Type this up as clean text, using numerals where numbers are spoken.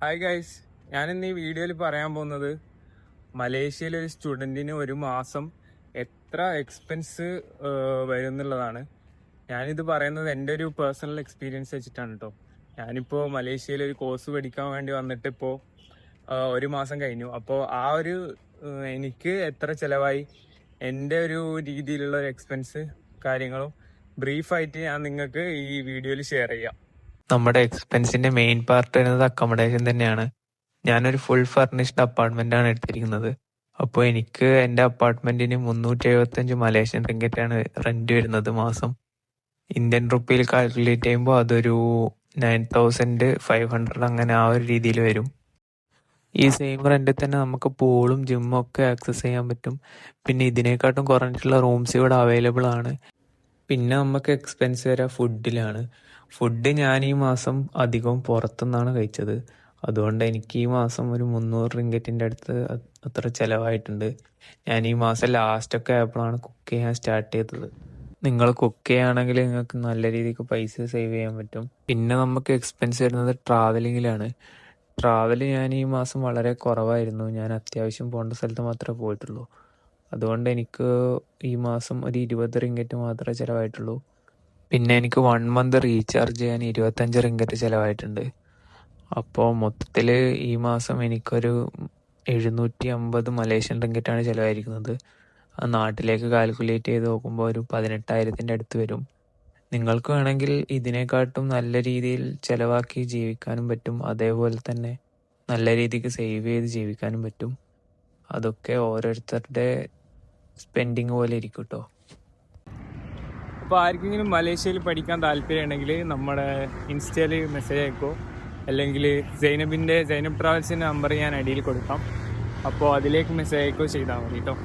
Hi guys, ഞാനിന്ന് ഈ വീഡിയോയിൽ പറയാൻ പോകുന്നത് മലേഷ്യയിലെ ഒരു സ്റ്റുഡൻറ്റിന് ഒരു മാസം എത്ര എക്സ്പെൻസ് വരും എന്നുള്ളതാണ്. ഞാനിത് പറയുന്നത് എൻ്റെ ഒരു പേഴ്സണൽ എക്സ്പീരിയൻസ് വെച്ചിട്ടാണ് കേട്ടോ. ഞാനിപ്പോൾ മലേഷ്യയിൽ ഒരു കോഴ്സ് പഠിക്കാൻ വേണ്ടി വന്നിട്ട് ഇപ്പോൾ ഒരു മാസം കഴിഞ്ഞു. അപ്പോൾ ആ ഒരു എനിക്ക് എത്ര ചിലവായി, എൻ്റെ ഒരു രീതിയിലുള്ള ഒരു എക്സ്പെൻസ് കാര്യങ്ങളും ബ്രീഫായിട്ട് ഞാൻ നിങ്ങൾക്ക് ഈ വീഡിയോയിൽ ഷെയർ ചെയ്യാം. നമ്മുടെ എക്സ്പെൻസിന്റെ മെയിൻ പാർട്ട് വരുന്നത് അക്കോമഡേഷൻ തന്നെയാണ്. ഞാനൊരു ഫുൾ ഫർണിഷ്ഡ് അപ്പാർട്ട്മെന്റ് ആണ് എടുത്തിരിക്കുന്നത്. അപ്പോൾ എനിക്ക് എൻ്റെ അപ്പാർട്ട്മെന്റിന് 375 മലേഷ്യൻ റിങ്കറ്റാണ് റെന്റ് വരുന്നത് മാസം. ഇന്ത്യൻ റുപ്പിയിൽ കാൽക്കുലേറ്റ് ചെയ്യുമ്പോൾ അതൊരു 9500 അങ്ങനെ ആ ഒരു രീതിയിൽ വരും. ഈ സെയിം റെന്റിൽ തന്നെ നമുക്ക് പൂളും ജിമ്മും ഒക്കെ ആക്സസ് ചെയ്യാൻ പറ്റും. പിന്നെ ഇതിനെക്കാട്ടും കുറഞ്ഞിട്ടുള്ള റൂംസ് ഇവിടെ അവൈലബിൾ ആണ്. പിന്നെ നമുക്ക് എക്സ്പെൻസ് വരാൻ ഫുഡിലാണ്. ഫുഡ് ഞാൻ ഈ മാസം അധികവും പുറത്തുനിന്നാണ് കഴിച്ചത്. അതുകൊണ്ട് എനിക്ക് ഈ മാസം ഒരു 300 റിങ്കറ്റിൻ്റെ അടുത്ത് അത്ര ചിലവായിട്ടുണ്ട്. ഞാൻ ഈ മാസം ലാസ്റ്റൊക്കെ ആയപ്പോഴാണ് കുക്ക് ചെയ്യാൻ സ്റ്റാർട്ട് ചെയ്തത്. നിങ്ങൾ കുക്ക് ചെയ്യുകയാണെങ്കിൽ നിങ്ങൾക്ക് നല്ല രീതിക്ക് പൈസ സേവ് ചെയ്യാൻ പറ്റും. പിന്നെ നമുക്ക് എക്സ്പെൻസ് വരുന്നത് ട്രാവലിങ്ങിലാണ്. ട്രാവൽ ഞാൻ ഈ മാസം വളരെ കുറവായിരുന്നു. ഞാൻ അത്യാവശ്യം പോകേണ്ട സ്ഥലത്ത് മാത്രമേ പോയിട്ടുള്ളൂ. അതുകൊണ്ട് എനിക്ക് ഈ മാസം ഒരു 20 റിങ്കറ്റ് മാത്രമേ ചിലവായിട്ടുള്ളൂ. പിന്നെ എനിക്ക് 1 മന്ത് റീചാർജ് ചെയ്യാൻ 25 റിങ്കറ്റ് ചിലവായിട്ടുണ്ട്. അപ്പോൾ മൊത്തത്തിൽ ഈ മാസം എനിക്കൊരു 750 മലേഷ്യൻ റിങ്കറ്റാണ് ചിലവായിരിക്കുന്നത്. ആ നാട്ടിലേക്ക് കാൽക്കുലേറ്റ് ചെയ്ത് നോക്കുമ്പോൾ ഒരു 18,000 അടുത്ത് വരും. നിങ്ങൾക്ക് വേണമെങ്കിൽ ഇതിനെക്കാട്ടും നല്ല രീതിയിൽ ചിലവാക്കി ജീവിക്കാനും പറ്റും. അതേപോലെ തന്നെ നല്ല രീതിക്ക് സേവ് ചെയ്ത് ജീവിക്കാനും പറ്റും. അതൊക്കെ ഓരോരുത്തരുടെ സ്പെൻഡിങ് പോലെ ഇരിക്കും കേട്ടോ. അപ്പോൾ ആർക്കെങ്കിലും മലേഷ്യയിൽ പഠിക്കാൻ താല്പര്യം ഉണ്ടെങ്കിൽ നമ്മുടെ ഇൻസ്റ്റയിൽ മെസ്സേജ് അയക്കോ, അല്ലെങ്കിൽ സൈനബ് ട്രാവൽസിൻ്റെ നമ്പർ ഞാൻ അടിയിൽ കൊടുക്കാം. അപ്പോൾ അതിലേക്ക് മെസ്സേജ് അയക്കോ ചെയ്താൽ മതി കേട്ടോ.